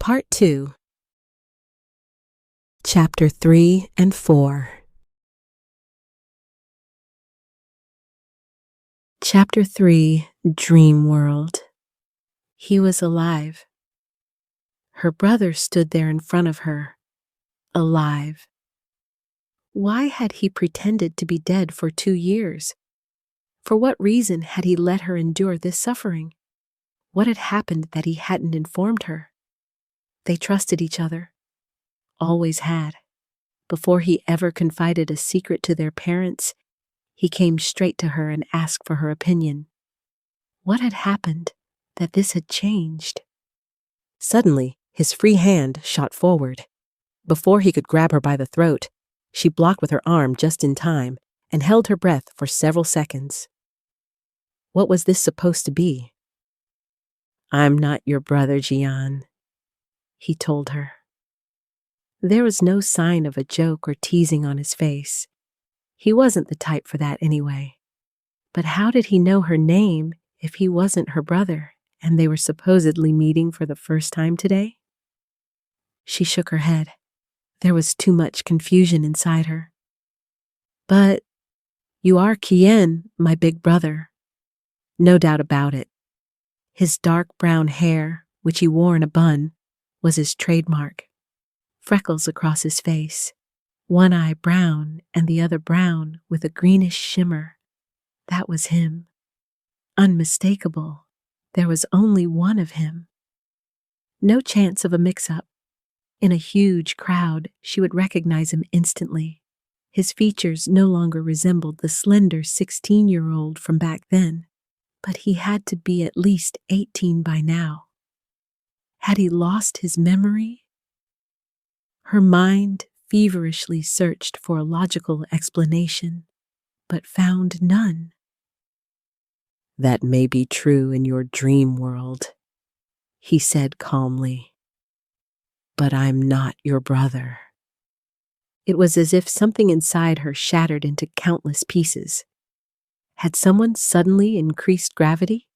Part 2. Chapter 3 and 4. Chapter 3, Dream World. He was alive. Her brother stood there in front of her, alive. Why had he pretended to be dead for 2 years? For what reason had he let her endure this suffering? What had happened that he hadn't informed her? They trusted each other, always had. Before he ever confided a secret to their parents, he came straight to her and asked for her opinion. What had happened that this had changed? Suddenly, his free hand shot forward. Before he could grab her by the throat, she blocked with her arm just in time and held her breath for several seconds. What was this supposed to be? "I'm not your brother, Jiyan," he told her. There was no sign of a joke or teasing on his face. He wasn't the type for that anyway. But how did he know her name if he wasn't her brother and they were supposedly meeting for the first time today? She shook her head. There was too much confusion inside her. "But you are Kilan, my big brother." No doubt about it. His dark brown hair, which he wore in a bun, was his trademark. Freckles across his face, one eye brown and the other brown with a greenish shimmer. That was him. Unmistakable. There was only one of him. No chance of a mix-up. In a huge crowd, she would recognize him instantly. His features no longer resembled the slender 16-year-old from back then, but he had to be at least 18 by now. Had he lost his memory? Her mind feverishly searched for a logical explanation, but found none. "That may be true in your dream world," he said calmly. "But I'm not your brother." It was as if something inside her shattered into countless pieces. Had someone suddenly increased gravity?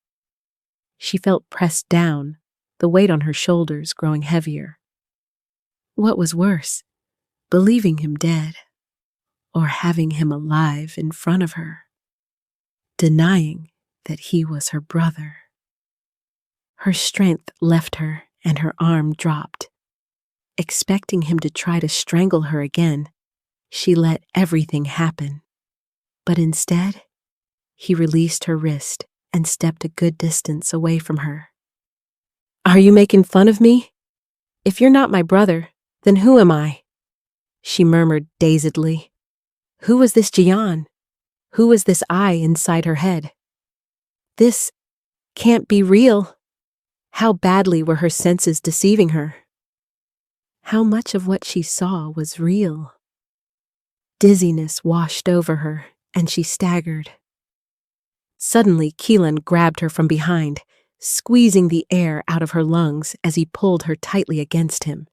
She felt pressed down, the weight on her shoulders growing heavier. What was worse, believing him dead, or having him alive in front of her, denying that he was her brother? Her strength left her and her arm dropped. Expecting him to try to strangle her again, she let everything happen. But instead, he released her wrist and stepped a good distance away from her. "Are you making fun of me? If you're not my brother, then who am I?" she murmured dazedly. Who was this Jiyan? Who was this I inside her head? This can't be real. How badly were her senses deceiving her? How much of what she saw was real? Dizziness washed over her, and she staggered. Suddenly, Kilan grabbed her from behind, squeezing the air out of her lungs as he pulled her tightly against him.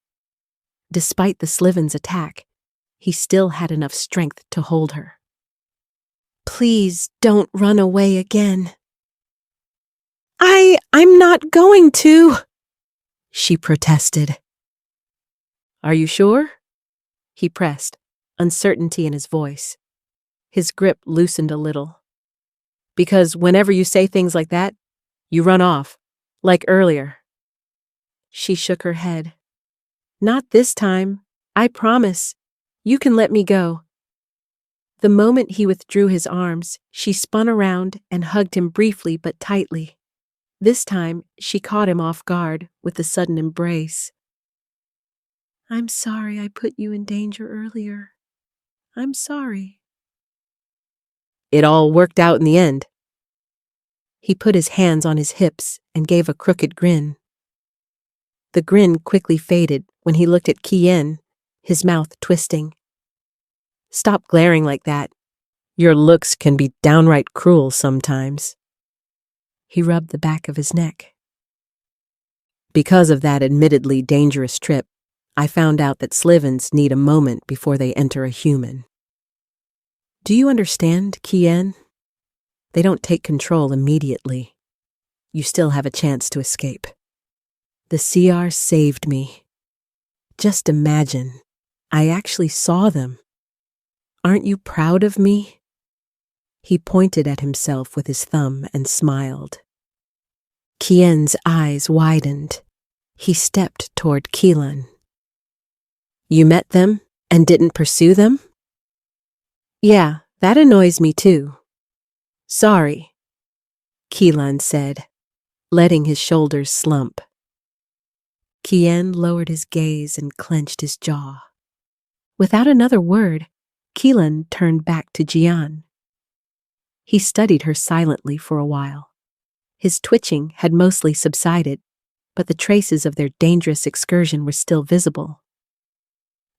Despite the Slivon's attack, he still had enough strength to hold her. "Please don't run away again." I'm not going to," she protested. "Are you sure?" he pressed, uncertainty in his voice. His grip loosened a little. "Because whenever you say things like that, you run off, like earlier." She shook her head. "Not this time. I promise. You can let me go." The moment he withdrew his arms, she spun around and hugged him briefly but tightly. This time, she caught him off guard with a sudden embrace. "I'm sorry I put you in danger earlier. I'm sorry." "It all worked out in the end." He put his hands on his hips and gave a crooked grin. The grin quickly faded when he looked at Kilan, his mouth twisting. "Stop glaring like that. Your looks can be downright cruel sometimes." He rubbed the back of his neck. "Because of that admittedly dangerous trip, I found out that Slivons need a moment before they enter a human. Do you understand, Kilan? They don't take control immediately. You still have a chance to escape." The CR saved me. Just imagine, I actually saw them. Aren't you proud of me?" He pointed at himself with his thumb and smiled. Kian's eyes widened. He stepped toward Kilan. "You met them and didn't pursue them?" "Yeah, that annoys me too." "Sorry," Kilan said, letting his shoulders slump. Kian lowered his gaze and clenched his jaw. Without another word, Kilan turned back to Jiyan. He studied her silently for a while. His twitching had mostly subsided, but the traces of their dangerous excursion were still visible.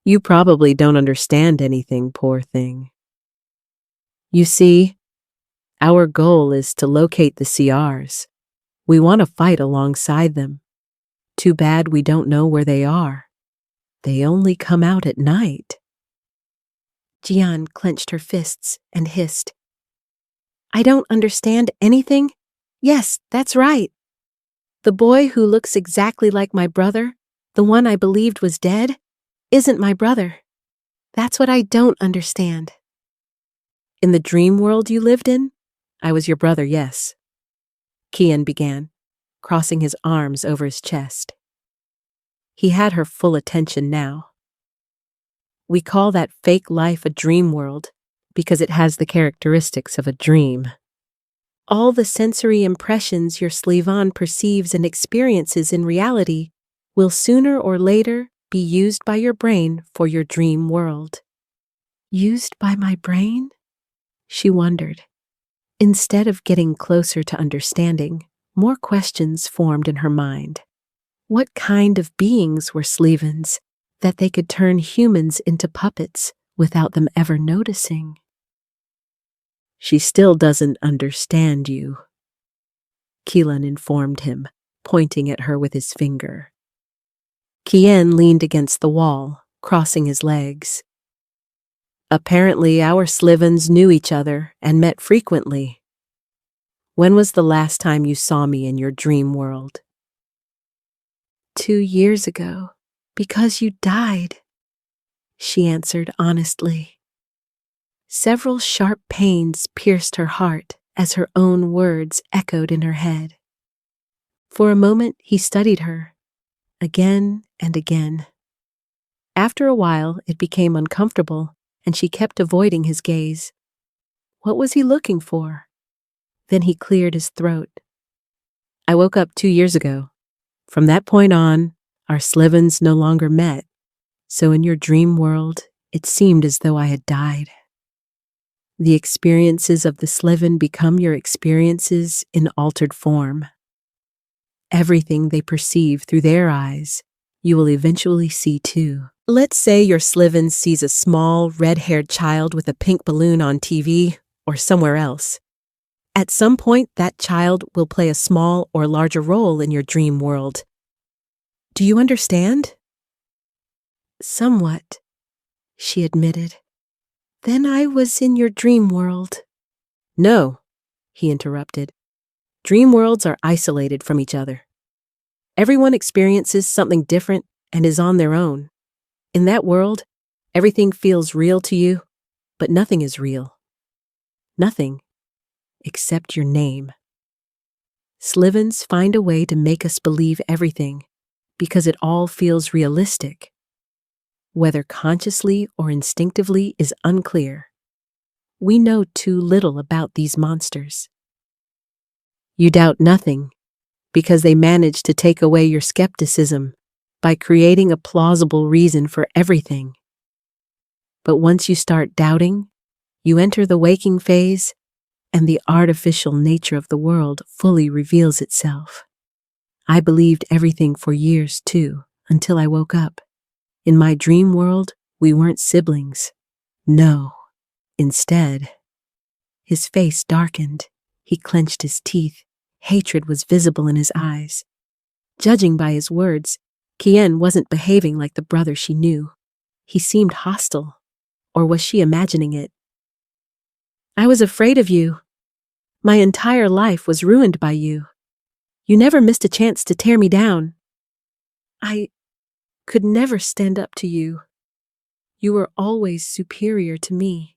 "You probably don't understand anything, poor thing. You see, our goal is to locate the CRs. We want to fight alongside them. Too bad we don't know where they are. They only come out at night." Jiyan clenched her fists and hissed, "I don't understand anything? Yes, that's right. The boy who looks exactly like my brother, the one I believed was dead, isn't my brother. That's what I don't understand." "In the dream world you lived in, I was your brother, yes," Kian began, crossing his arms over his chest. He had her full attention now. "We call that fake life a dream world because it has the characteristics of a dream. All the sensory impressions your Slivon perceives and experiences in reality will sooner or later be used by your brain for your dream world." "Used by my brain?" she wondered. Instead of getting closer to understanding, more questions formed in her mind. What kind of beings were Slivons that they could turn humans into puppets without them ever noticing? "She still doesn't understand you," Kilan informed him, pointing at her with his finger. Kian leaned against the wall, crossing his legs. "Apparently our Slivons knew each other and met frequently. When was the last time you saw me in your dream world?" 2 years ago, because you died," she answered honestly. Several sharp pains pierced her heart as her own words echoed in her head. For a moment he studied her, again and again. After a while it became uncomfortable, and she kept avoiding his gaze. What was he looking for? Then he cleared his throat. "I woke up 2 years ago. From that point on, our Slivons no longer met, so in your dream world, it seemed as though I had died. The experiences of the Slivon become your experiences in altered form. Everything they perceive through their eyes, you will eventually see too. Let's say your Slivon sees a small, red-haired child with a pink balloon on TV or somewhere else. At some point, that child will play a small or larger role in your dream world. Do you understand?" "Somewhat," she admitted. "Then I was in your dream world." "No," he interrupted. "Dream worlds are isolated from each other. Everyone experiences something different and is on their own. In that world, everything feels real to you, but nothing is real. Nothing, except your name. Slivons find a way to make us believe everything, because it all feels realistic. Whether consciously or instinctively is unclear. We know too little about these monsters. You doubt nothing, because they manage to take away your skepticism by creating a plausible reason for everything. But once you start doubting, you enter the waking phase, and the artificial nature of the world fully reveals itself. I believed everything for years, too, until I woke up. In my dream world, we weren't siblings. No. Instead, his face darkened. He clenched his teeth. Hatred was visible in his eyes. Judging by his words, Kian wasn't behaving like the brother she knew. He seemed hostile. Or was she imagining it? "I was afraid of you. My entire life was ruined by you. You never missed a chance to tear me down. I could never stand up to you. You were always superior to me."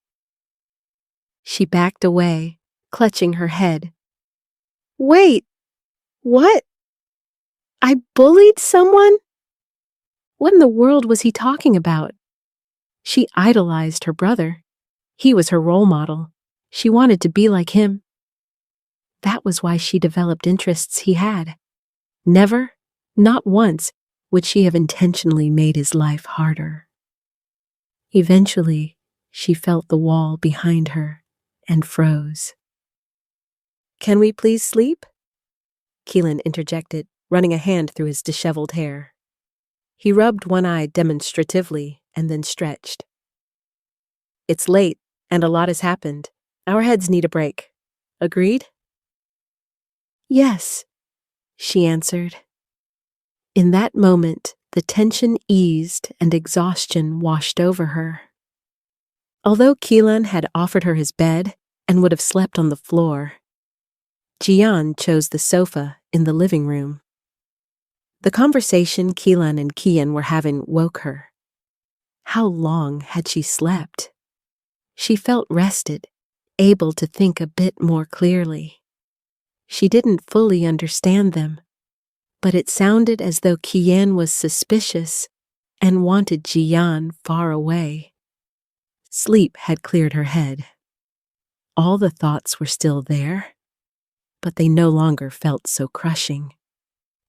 She backed away, clutching her head. "Wait, what? I bullied someone? What in the world was he talking about?" She idolized her brother. He was her role model. She wanted to be like him. That was why she developed interests he had. Never, not once, would she have intentionally made his life harder. Eventually, she felt the wall behind her and froze. "Can we please sleep?" Kilan interjected, running a hand through his disheveled hair. He rubbed one eye demonstratively and then stretched. "It's late, and a lot has happened. Our heads need a break. Agreed?" "Yes," she answered. In that moment, the tension eased and exhaustion washed over her. Although Kilan had offered her his bed and would have slept on the floor, Jiyan chose the sofa in the living room. The conversation Kilan and Kiyan were having woke her. How long had she slept? She felt rested, able to think a bit more clearly. She didn't fully understand them, but it sounded as though Kiyan was suspicious and wanted Jiyan far away. Sleep had cleared her head. All the thoughts were still there, but they no longer felt so crushing.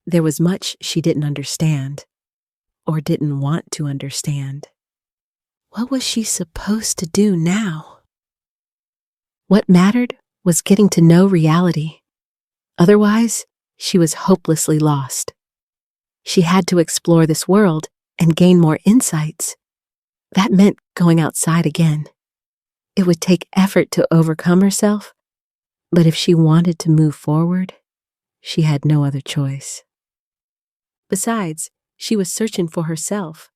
There was much she didn't understand, or didn't want to understand. What was she supposed to do now? What mattered was getting to know reality. Otherwise, she was hopelessly lost. She had to explore this world and gain more insights. That meant going outside again. It would take effort to overcome herself, but if she wanted to move forward, she had no other choice. Besides, she was searching for herself.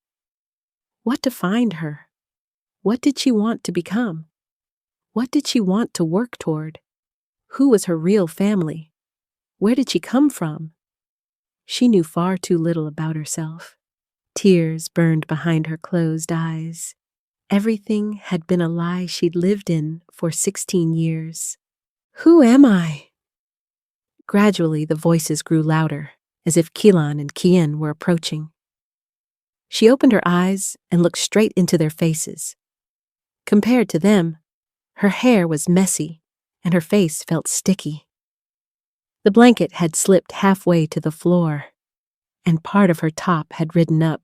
What defined her? What did she want to become? What did she want to work toward? Who was her real family? Where did she come from? She knew far too little about herself. Tears burned behind her closed eyes. Everything had been a lie she'd lived in for 16 years. Who am I? Gradually, the voices grew louder, as if Kilan and Kiyan were approaching. She opened her eyes and looked straight into their faces. Compared to them, her hair was messy and her face felt sticky. The blanket had slipped halfway to the floor, and part of her top had ridden up,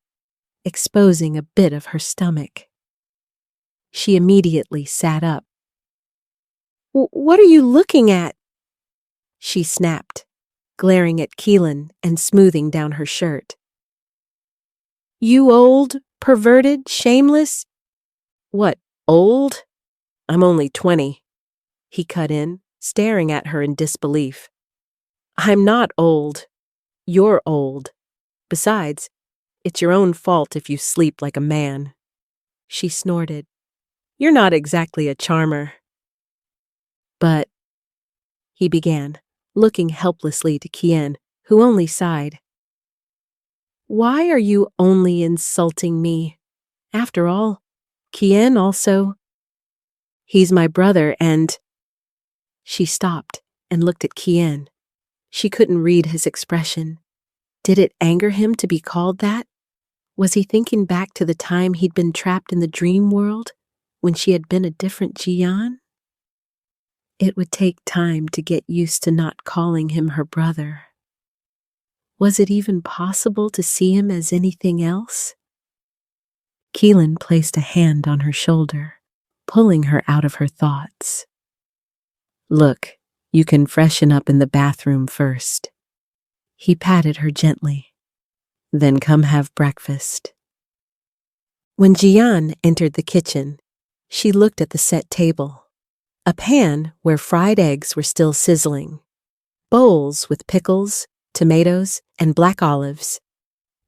exposing a bit of her stomach. She immediately sat up. "What are you looking at?" she snapped, glaring at Kilan and smoothing down her shirt. "You old, perverted, shameless—" "What, old? I'm only 20. He cut in, staring at her in disbelief. "I'm not old. You're old. Besides, it's your own fault if you sleep like a man." She snorted. "You're not exactly a charmer." "But," he began, looking helplessly to Kiyan, who only sighed. "Why are you only insulting me? After all, Kiyan also—" "He's my brother and—" She stopped and looked at Kiyan. She couldn't read his expression. Did it anger him to be called that? Was he thinking back to the time he'd been trapped in the dream world, when she had been a different Jiyan? It would take time to get used to not calling him her brother. Was it even possible to see him as anything else? Kilan placed a hand on her shoulder, pulling her out of her thoughts. "Look, you can freshen up in the bathroom first." He patted her gently. "Then come have breakfast." When Jiyan entered the kitchen, she looked at the set table. A pan where fried eggs were still sizzling. Bowls with pickles, tomatoes, and black olives.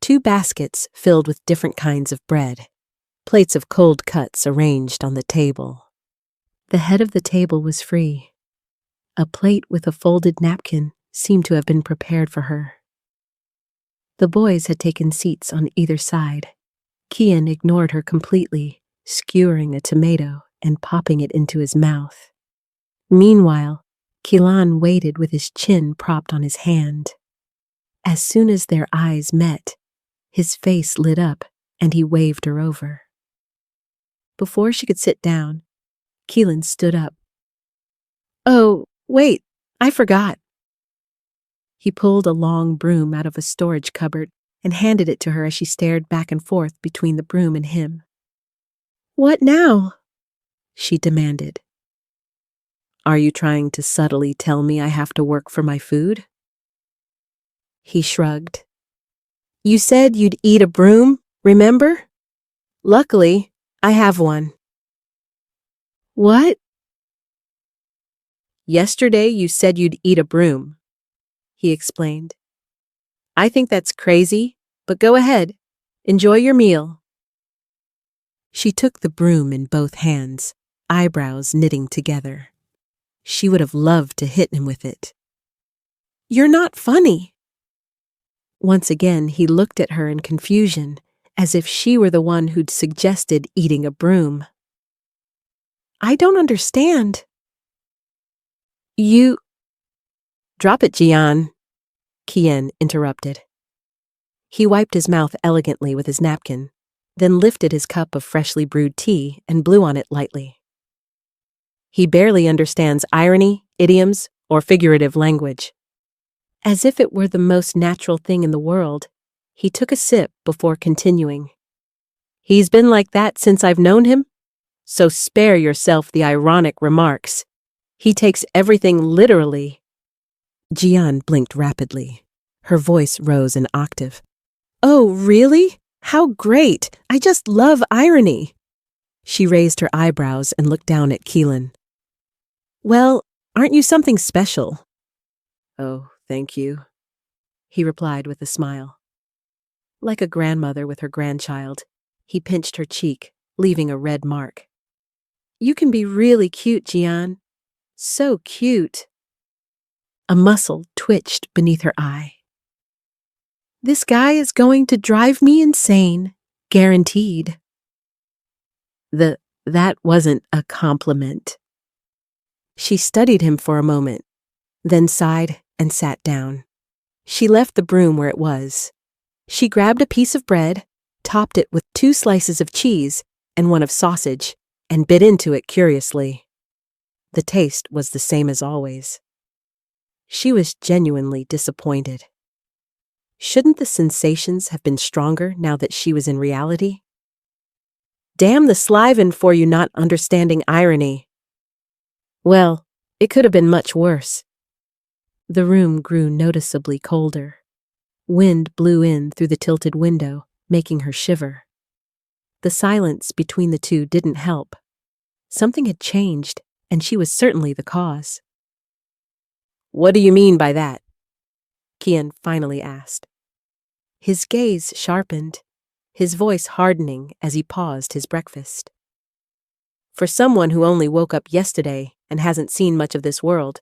2 baskets filled with different kinds of bread. Plates of cold cuts arranged on the table. The head of the table was free. A plate with a folded napkin seemed to have been prepared for her. The boys had taken seats on either side. Kiyan ignored her completely, skewering a tomato and popping it into his mouth. Meanwhile, Kilan waited with his chin propped on his hand. As soon as their eyes met, his face lit up and he waved her over. Before she could sit down, Kilan stood up. "Oh, wait, I forgot." He pulled a long broom out of a storage cupboard and handed it to her as she stared back and forth between the broom and him. "What now?" she demanded. "Are you trying to subtly tell me I have to work for my food?" He shrugged. "You said you'd eat a broom, remember? Luckily, I have one." "What?" "Yesterday you said you'd eat a broom," he explained. "I think that's crazy, but go ahead. Enjoy your meal." She took the broom in both hands, eyebrows knitting together. She would have loved to hit him with it. "You're not funny." Once again, he looked at her in confusion, as if she were the one who'd suggested eating a broom. "I don't understand." "You—" "Drop it, Jiyan," Kiyan interrupted. He wiped his mouth elegantly with his napkin, then lifted his cup of freshly brewed tea and blew on it lightly. "He barely understands irony, idioms, or figurative language." As if it were the most natural thing in the world, he took a sip before continuing. "He's been like that since I've known him, so spare yourself the ironic remarks. He takes everything literally." Jiyan blinked rapidly. Her voice rose an octave. "Oh, really? How great! I just love irony." She raised her eyebrows and looked down at Kilan. "Well, aren't you something special?" "Oh, thank you," he replied with a smile. Like a grandmother with her grandchild, he pinched her cheek, leaving a red mark. "You can be really cute, Jiyan. So cute." A muscle twitched beneath her eye. "This guy is going to drive me insane, guaranteed." That wasn't a compliment. She studied him for a moment, then sighed and sat down. She left the broom where it was. She grabbed a piece of bread, topped it with 2 slices of cheese and 1 of sausage, and bit into it curiously. The taste was the same as always. She was genuinely disappointed. Shouldn't the sensations have been stronger now that she was in reality? Damn the Slivon for you not understanding irony. Well, it could have been much worse. The room grew noticeably colder. Wind blew in through the tilted window, making her shiver. The silence between the two didn't help. Something had changed, and she was certainly the cause. "What do you mean by that?" Kiyan finally asked. His gaze sharpened, his voice hardening as he paused his breakfast. "For someone who only woke up yesterday and hasn't seen much of this world,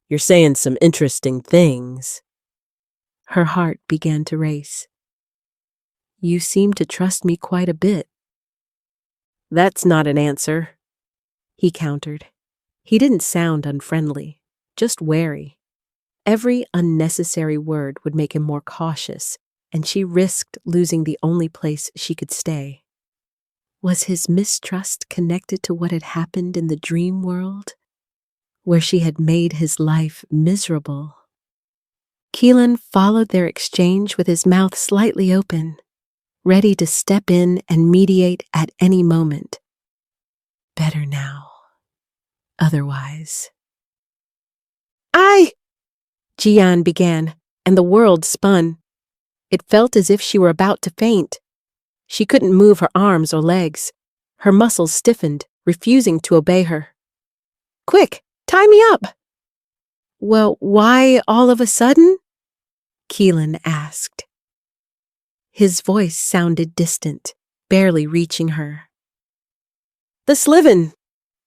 you're saying some interesting things." Her heart began to race. "You seem to trust me quite a bit." "That's not an answer," he countered. He didn't sound unfriendly, just wary. Every unnecessary word would make him more cautious, and she risked losing the only place she could stay. Was his mistrust connected to what had happened in the dream world, where she had made his life miserable? Kilan followed their exchange with his mouth slightly open, ready to step in and mediate at any moment. Better now. Otherwise. Jiyan began, and the world spun. It felt as if she were about to faint. She couldn't move her arms or legs. Her muscles stiffened, refusing to obey her. "Quick, tie me up!" "Well, why all of a sudden?" Kilan asked. His voice sounded distant, barely reaching her. "The Slivon,"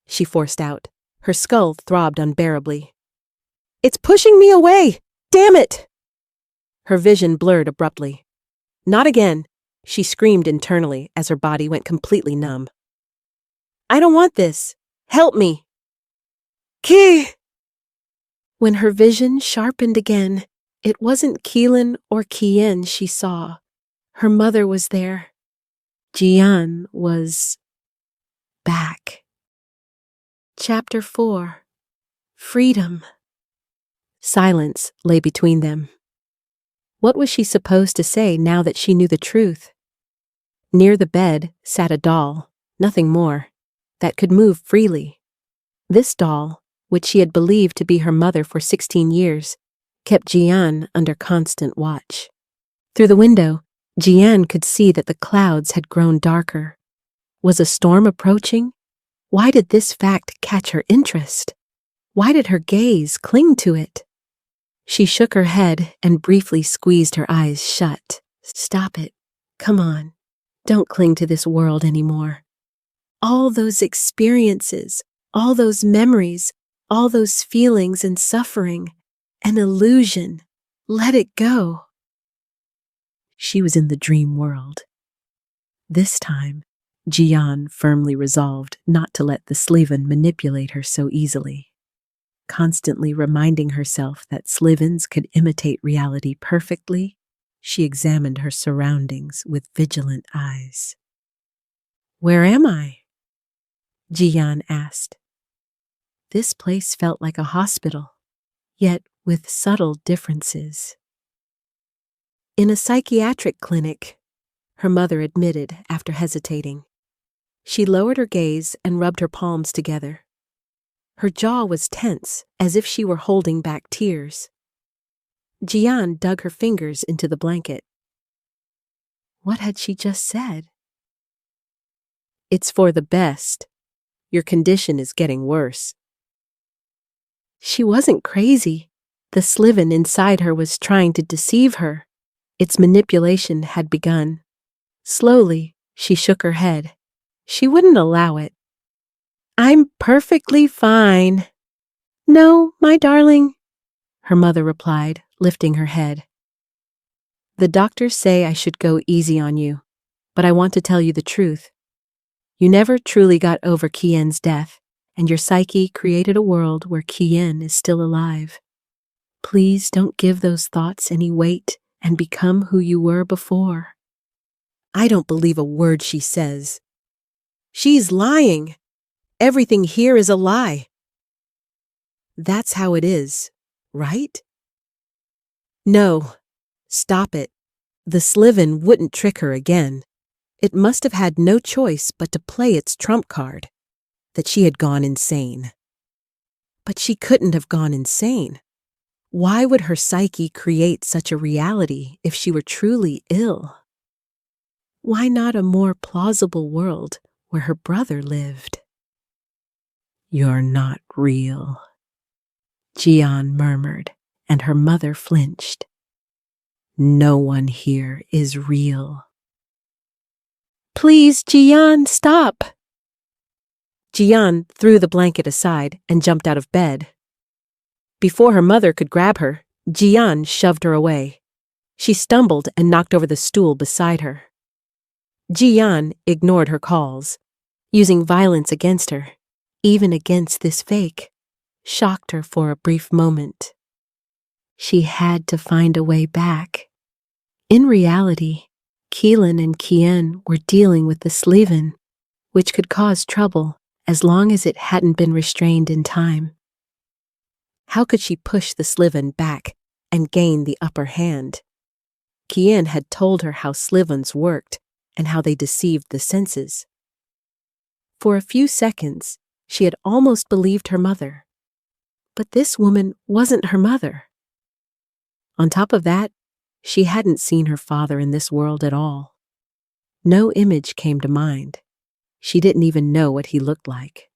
she forced out. Her skull throbbed unbearably. "It's pushing me away! Damn it!" Her vision blurred abruptly. Not again, she screamed internally as her body went completely numb. I don't want this. Help me. Ki! When her vision sharpened again, it wasn't Kilan or Jiyan she saw. Her mother was there. Jiyan was back. Chapter 4. Freedom. Silence lay between them. What was she supposed to say now that she knew the truth? Near the bed sat a doll, nothing more, that could move freely. This doll, which she had believed to be her mother for 16 years, kept Jiyan under constant watch. Through the window, Jiyan could see that the clouds had grown darker. Was a storm approaching? Why did this fact catch her interest? Why did her gaze cling to it? She shook her head and briefly squeezed her eyes shut. Stop it. Come on. Don't cling to this world anymore. All those experiences, all those memories, all those feelings and suffering, an illusion. Let it go. She was in the dream world. This time, Jiyan firmly resolved not to let the Slivon manipulate her so easily. Constantly reminding herself that Slivons could imitate reality perfectly, she examined her surroundings with vigilant eyes. Where am I? Jiyan asked. This place felt like a hospital, yet with subtle differences. In a psychiatric clinic, her mother admitted after hesitating. She lowered her gaze and rubbed her palms together. Her jaw was tense, as if she were holding back tears. Jiyan dug her fingers into the blanket. What had she just said? It's for the best. Your condition is getting worse. She wasn't crazy. The Slivon inside her was trying to deceive her. Its manipulation had begun. Slowly, she shook her head. She wouldn't allow it. I'm perfectly fine. No, my darling, her mother replied, lifting her head. The doctors say I should go easy on you, but I want to tell you the truth. You never truly got over Kiyan's death, and your psyche created a world where Kiyan is still alive. Please don't give those thoughts any weight and become who you were before. I don't believe a word she says. She's lying. Everything here is a lie. That's how it is, right? No, stop it. The Slivon wouldn't trick her again. It must have had no choice but to play its trump card, that she had gone insane. But she couldn't have gone insane. Why would her psyche create such a reality if she were truly ill? Why not a more plausible world where her brother lived? You're not real, Jiyan murmured, and her mother flinched. No one here is real. Please, Jiyan, stop. Jiyan threw the blanket aside and jumped out of bed. Before her mother could grab her, Jiyan shoved her away. She stumbled and knocked over the stool beside her. Jiyan ignored her calls, using violence against her, even against this fake, shocked her for a brief moment. She had to find a way back. In reality, Kilan and Jiyan were dealing with the Slivon, which could cause trouble as long as it hadn't been restrained in time. How could she push the Slivon back and gain the upper hand? Jiyan had told her how Slivons worked and how they deceived the senses. For a few seconds, she had almost believed her mother. But this woman wasn't her mother. On top of that, she hadn't seen her father in this world at all. No image came to mind. She didn't even know what he looked like.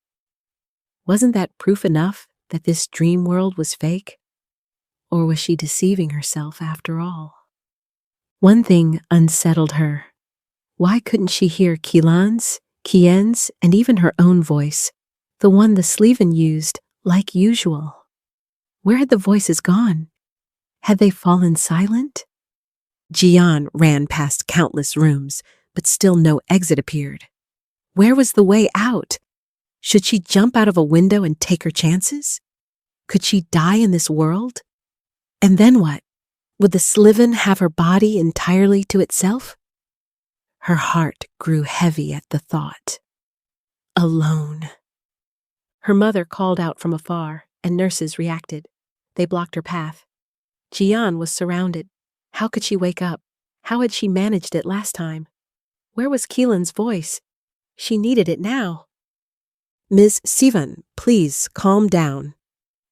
Wasn't that proof enough that this dream world was fake? Or was she deceiving herself after all? One thing unsettled her. Why couldn't she hear Kilan's, Jiyan's, and even her own voice, the one the Slivon used, like usual? Where had the voices gone? Had they fallen silent? Jiyan ran past countless rooms, but still no exit appeared. Where was the way out? Should she jump out of a window and take her chances? Could she die in this world? And then what? Would the Slivon have her body entirely to itself? Her heart grew heavy at the thought. Alone. Her mother called out from afar, and nurses reacted. They blocked her path. Jiyan was surrounded. How could she wake up? How had she managed it last time? Where was Kilan's voice? She needed it now. "Ms. Slivon, please calm down,"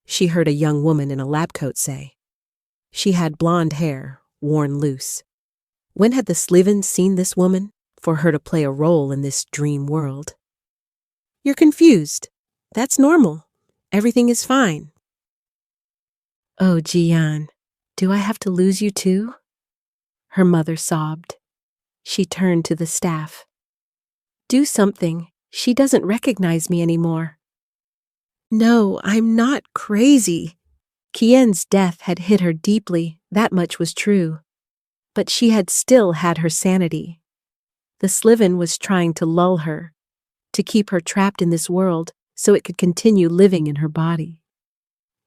she heard a young woman in a lab coat say. She had blonde hair, worn loose. When had the Slivon seen this woman for her to play a role in this dream world? "You're confused. That's normal. Everything is fine." "Oh, Jiyan, do I have to lose you too?" Her mother sobbed. She turned to the staff. "Do something. She doesn't recognize me anymore." "No, I'm not crazy." Kian's death had hit her deeply, that much was true. But she had still had her sanity. The Slivon was trying to lull her, to keep her trapped in this world so it could continue living in her body.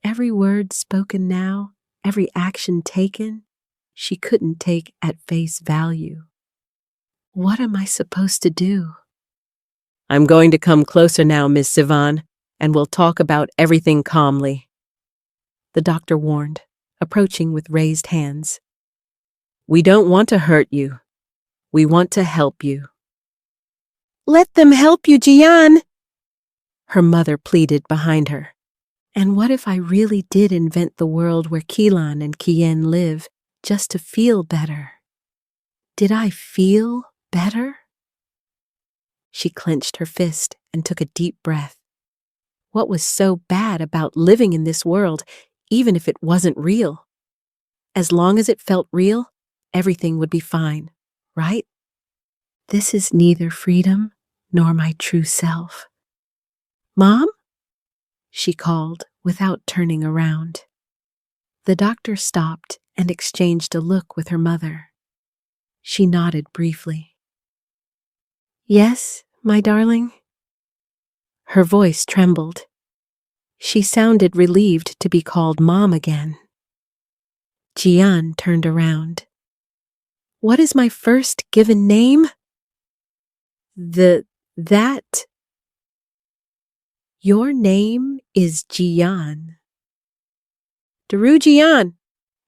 Every word spoken now, every action taken, she couldn't take at face value. What am I supposed to do? "I'm going to come closer now, Miss Slivon, and we'll talk about everything calmly," the doctor warned, approaching with raised hands. "We don't want to hurt you. We want to help you." "Let them help you, Jiyan," her mother pleaded behind her. And what if I really did invent the world where Kilan and Kian live just to feel better? Did I feel better? She clenched her fist and took a deep breath. What was so bad about living in this world, even if it wasn't real? As long as it felt real, everything would be fine, right? This is neither freedom nor my true self. "Mom?" she called without turning around. The doctor stopped and exchanged a look with her mother. She nodded briefly. "Yes, my darling?" Her voice trembled. She sounded relieved to be called Mom again. Jiyan turned around. "What is my first given name?" That. "Your name is Jiyan." "Daru Jiyan.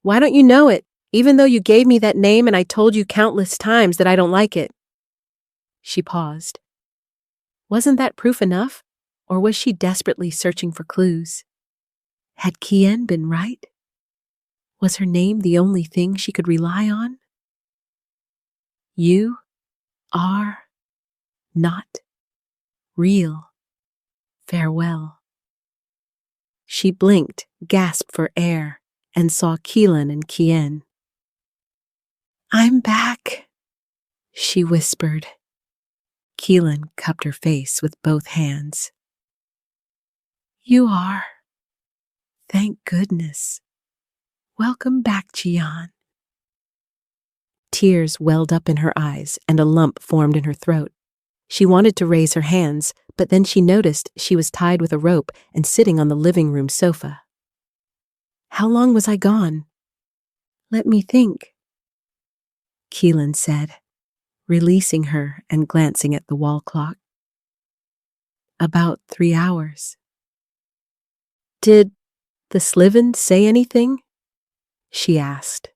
Why don't you know it, even though you gave me that name and I told you countless times that I don't like it?" She paused. Wasn't that proof enough, or was she desperately searching for clues? Had Kian been right? Was her name the only thing she could rely on? You are not real. Farewell. She blinked, gasped for air, and saw Kilan and Kian. "I'm back," she whispered. Kilan cupped her face with both hands. "You are. Thank goodness. Welcome back, Jiyan." Tears welled up in her eyes and a lump formed in her throat. She wanted to raise her hands, but then she noticed she was tied with a rope and sitting on the living room sofa. "How long was I gone?" "Let me think," Kilan said, releasing her and glancing at the wall clock. "About 3 hours." "Did the Slivon say anything?" she asked.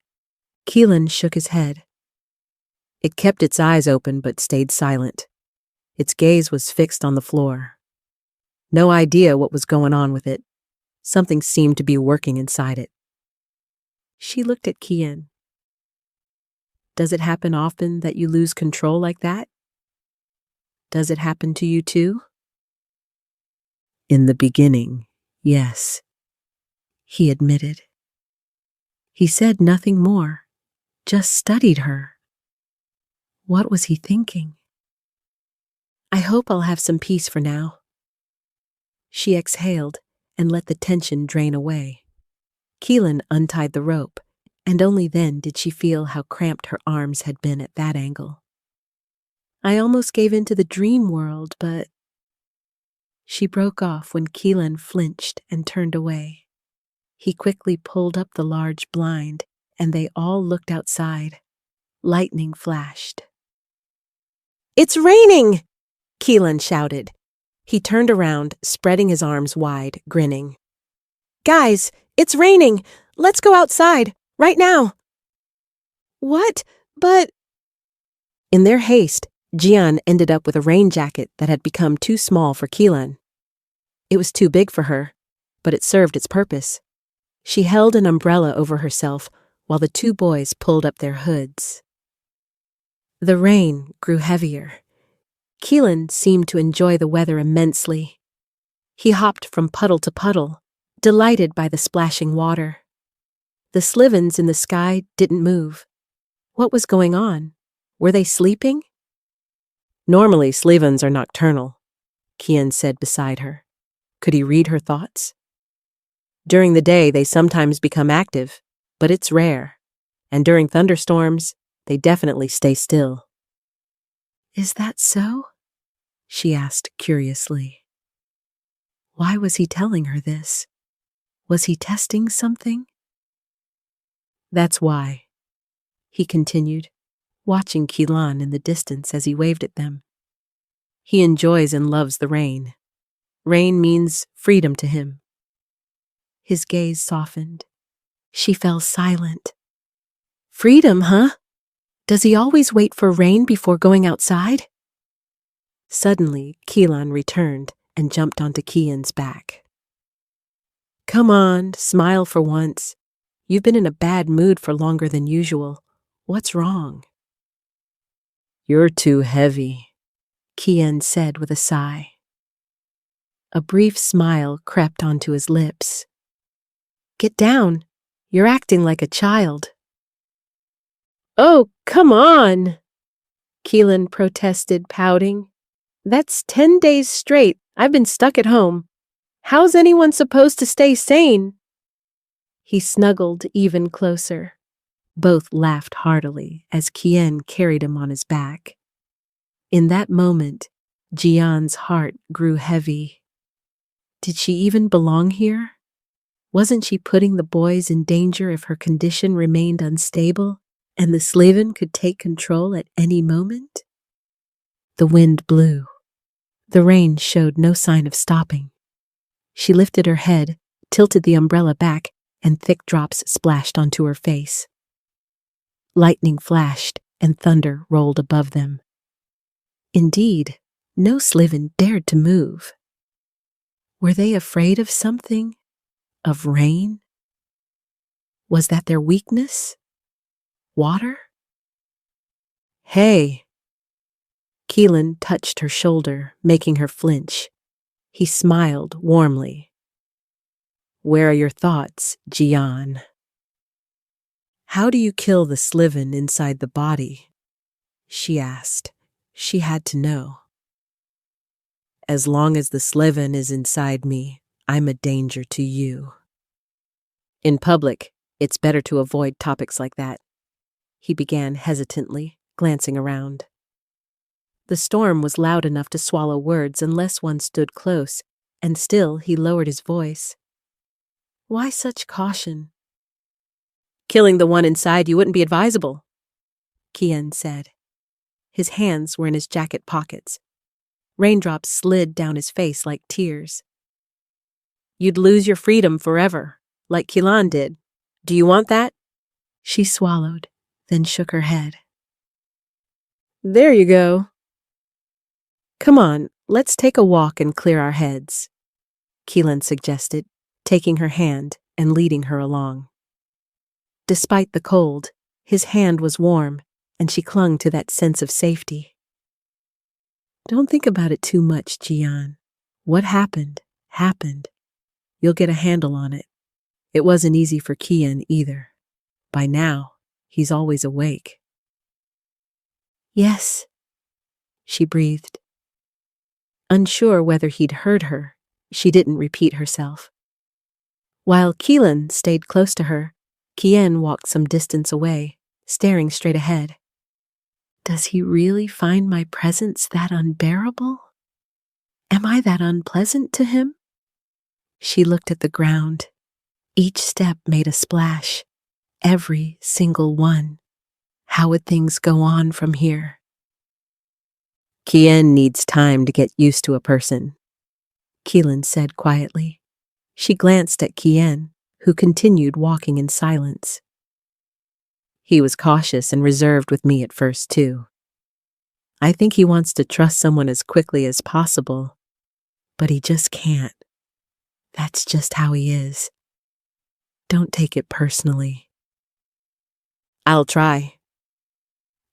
Kilan shook his head. It kept its eyes open but stayed silent. Its gaze was fixed on the floor. No idea what was going on with it. Something seemed to be working inside it. She looked at Kian. "Does it happen often that you lose control like that? Does it happen to you too?" "In the beginning, yes," he admitted. He said nothing more, just studied her. What was he thinking? "I hope I'll have some peace for now." She exhaled and let the tension drain away. Kilan untied the rope, and only then did she feel how cramped her arms had been at that angle. I almost gave in to the dream world, but... She broke off when Kilan flinched and turned away. He quickly pulled up the large blind, and they all looked outside. Lightning flashed. "It's raining!" Kilan shouted. He turned around, spreading his arms wide, grinning. "Guys, it's raining! Let's go outside, right now!" "What? But..." In their haste, Jiyan ended up with a rain jacket that had become too small for Kilan. It was too big for her, but it served its purpose. She held an umbrella over herself while the two boys pulled up their hoods. The rain grew heavier. Kilan seemed to enjoy the weather immensely. He hopped from puddle to puddle, delighted by the splashing water. The Slivons in the sky didn't move. What was going on? Were they sleeping? "Normally, Slivons are nocturnal," Kian said beside her. Could he read her thoughts? "During the day, they sometimes become active, but it's rare. And during thunderstorms, they definitely stay still." "Is that so?" she asked curiously. Why was he telling her this? Was he testing something? "That's why," he continued, watching Kilan in the distance as he waved at them. "He enjoys and loves the rain. Rain means freedom to him." His gaze softened. She fell silent. "Freedom, huh? Does he always wait for rain before going outside?" Suddenly, Kilan returned and jumped onto Kian's back. "Come on, smile for once. You've been in a bad mood for longer than usual. What's wrong?" "You're too heavy," Kian said with a sigh. A brief smile crept onto his lips. "Get down. You're acting like a child." "Oh, come on," Kilan protested, pouting. "That's 10 days straight I've been stuck at home. How's anyone supposed to stay sane?" He snuggled even closer. Both laughed heartily as Kian carried him on his back. In that moment, Jiyan's heart grew heavy. Did she even belong here? Wasn't she putting the boys in danger if her condition remained unstable, and the Slivon could take control at any moment? The wind blew. The rain showed no sign of stopping. She lifted her head, tilted the umbrella back, and thick drops splashed onto her face. Lightning flashed, and thunder rolled above them. Indeed, no Slivon dared to move. Were they afraid of something? Of rain? Was that their weakness? Water? "Hey!" Kilan touched her shoulder, making her flinch. He smiled warmly. "Where are your thoughts, Jiyan?" "How do you kill the Slivon inside the body?" she asked. She had to know. "As long as the Slivon is inside me, I'm a danger to you." "In public, it's better to avoid topics like that," he began hesitantly, glancing around. The storm was loud enough to swallow words unless one stood close, and still he lowered his voice. "Why such caution?" "Killing the one inside you wouldn't be advisable," Kian said. His hands were in his jacket pockets. Raindrops slid down his face like tears. "You'd lose your freedom forever, like Kilan did. Do you want that?" She swallowed, then shook her head. "There you go." "Come on, let's take a walk and clear our heads," Kilan suggested, taking her hand and leading her along. Despite the cold, his hand was warm, and she clung to that sense of safety. "Don't think about it too much, Jiyan. What happened, happened. You'll get a handle on it. It wasn't easy for Kian either. By now, he's always awake." "Yes," she breathed. Unsure whether he'd heard her, she didn't repeat herself. While Kilan stayed close to her, Kian walked some distance away, staring straight ahead. Does he really find my presence that unbearable? Am I that unpleasant to him? She looked at the ground. Each step made a splash. Every single one. How would things go on from here? Kian needs time to get used to a person, Kilan said quietly. She glanced at Kian, who continued walking in silence. He was cautious and reserved with me at first, too. I think he wants to trust someone as quickly as possible, but he just can't. That's just how he is. Don't take it personally. I'll try.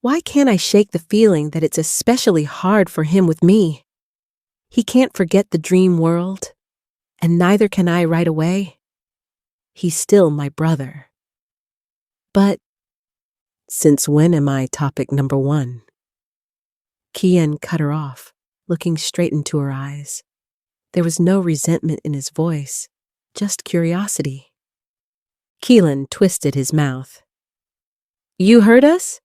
Why can't I shake the feeling that it's especially hard for him with me? He can't forget the dream world, and neither can I right away. He's still my brother. But since when am I topic number 1? Kian cut her off, looking straight into her eyes. There was no resentment in his voice, just curiosity. Kilan twisted his mouth. You heard us?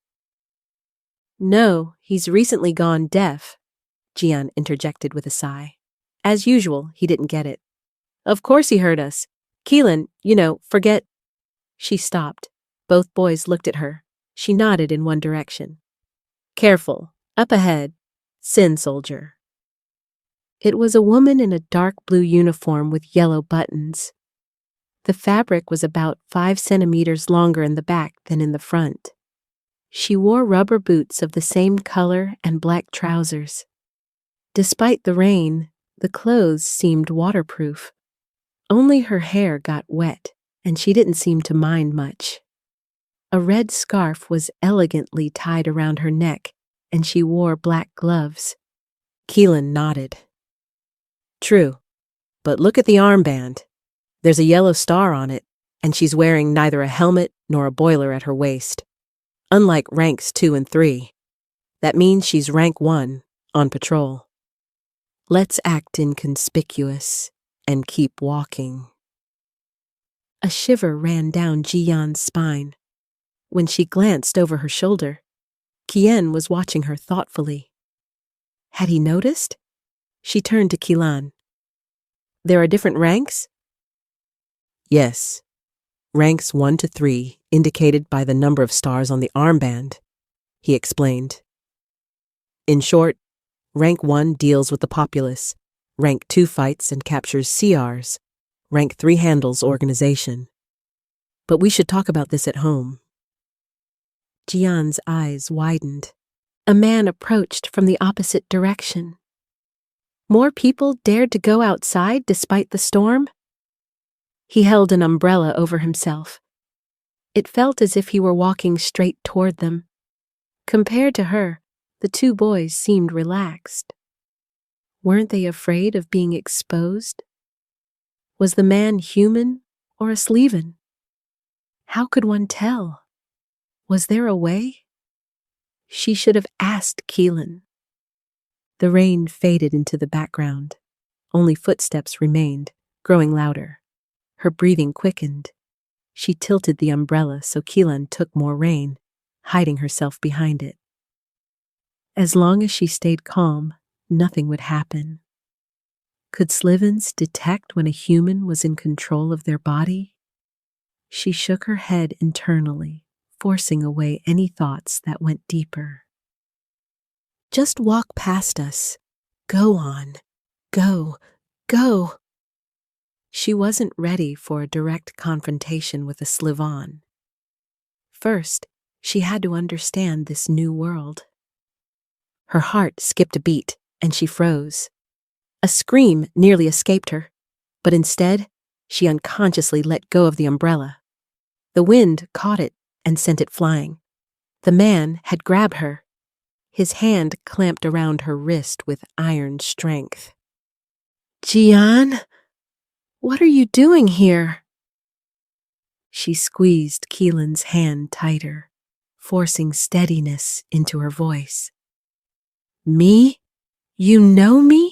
No, he's recently gone deaf, Jiyan interjected with a sigh. As usual, he didn't get it. Of course he heard us. Kilan, forget. She stopped. Both boys looked at her. She nodded in one direction. Careful. Up ahead. Sin soldier. It was a woman in a dark blue uniform with yellow buttons. The fabric was about 5 centimeters longer in the back than in the front. She wore rubber boots of the same color and black trousers. Despite the rain, the clothes seemed waterproof. Only her hair got wet, and she didn't seem to mind much. A red scarf was elegantly tied around her neck, and she wore black gloves. Kilan nodded. True, but look at the armband. There's a yellow star on it, and she's wearing neither a helmet nor a boiler at her waist. Unlike ranks 2 and 3. That means she's rank 1, on patrol. Let's act inconspicuous and keep walking. A shiver ran down Jiyan's spine. When she glanced over her shoulder, Kian was watching her thoughtfully. Had he noticed? She turned to Kilan. There are different ranks? Yes. Ranks 1 to 3, indicated by the number of stars on the armband, he explained. In short, rank 1 deals with the populace, rank 2 fights and captures CRs, rank 3 handles organization. But we should talk about this at home. Jiyan's eyes widened. A man approached from the opposite direction. More people dared to go outside despite the storm? He held an umbrella over himself. It felt as if he were walking straight toward them. Compared to her, the 2 boys seemed relaxed. Weren't they afraid of being exposed? Was the man human or a Slivon? How could one tell? Was there a way? She should have asked Kilan. The rain faded into the background. Only footsteps remained, growing louder. Her breathing quickened. She tilted the umbrella so Kilan took more rain, hiding herself behind it. As long as she stayed calm, nothing would happen. Could Slivons detect when a human was in control of their body? She shook her head internally, forcing away any thoughts that went deeper. Just walk past us. Go on. Go. Go. She wasn't ready for a direct confrontation with a Slivon. First, she had to understand this new world. Her heart skipped a beat, and she froze. A scream nearly escaped her, but instead, she unconsciously let go of the umbrella. The wind caught it and sent it flying. The man had grabbed her. His hand clamped around her wrist with iron strength. Jiyan? What are you doing here? She squeezed Kilan's hand tighter, forcing steadiness into her voice. Me? You know me?